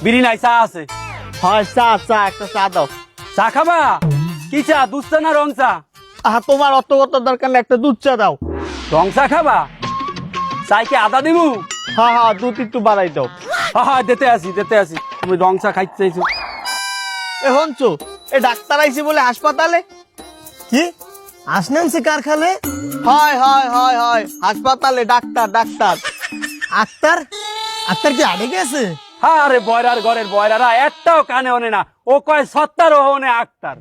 বিড়ি নাই, চা আছে। হয় চা চা একটা চা দাও। চা খাবা? কি চা, দুধ চা না রং চা? তোমার অত দরকার নেই, একটা দুধ চা দাও। রং চা খাবা? চাই কি আদা দিবু? হ্যাঁ দুধ একটু বাড়াই দাও। হ্যাঁ দিতে আসি। তুমি রং চা খাইতে চাইছো? এ হনছো, এ ডাক্তার আইছে বলে হাসপাতালে। কি আসনেন সে কারখানে? হয় হাসপাতালে ডাক্তার। আক্তার আক্তার কি আড়ে গেছে? আরে বয়রার ঘরের বয়রারা একটাও কানে ওনে না, ও কয় সত্তার ও ওনে আক্তার।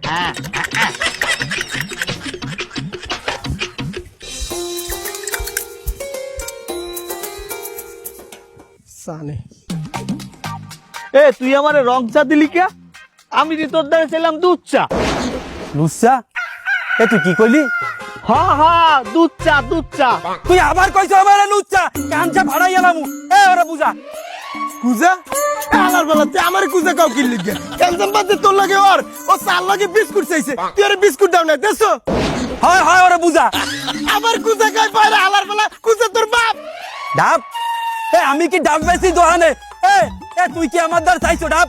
সানে এ তুই আমারে রং চা দিলি কে? আমি যে তোর দ্বারা ছিলাম দুধ চা। লুচ্চা? এ তুই কি কইলি? দুধ চা। তুই আবার কইছো আমার লুচ্চা? কাঞ্চা ভাড়াই এলাম। এ ওরে বুঝা। কুজা আলার বেলাতে আমার কুজা কাউ কি লিখে ক্যান্সার বাদে তোর লাগে ওর ও চার লাগে বিস্কুট চাইছে, তুই ওর বিস্কুট দাও না দেছো? হয় ওরে বুঝা। আবার কুজা খাই পারে আলার বেলা কুজা তোর বাপ। ডাব? এ আমি কি ডাব বেশি দোহানে? এ তুই কি আমার দ্বার চাইছো ডাব?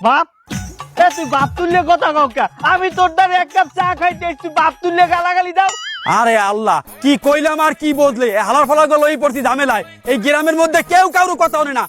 বাপ? এ তুই বাপ তুললে কথা কাউকে? আমি তোর দ্বারা এক কাপ চা খাইতে, তুই বাপ তুললে গালাগালি দাও? আরে আল্লাহ, কি কইলাম আর কি বদলে হালার ফালা গেল এই পড়ছি ঝামেলায়। এই গ্রামের মধ্যে কেউ কারো কথা ওনে না।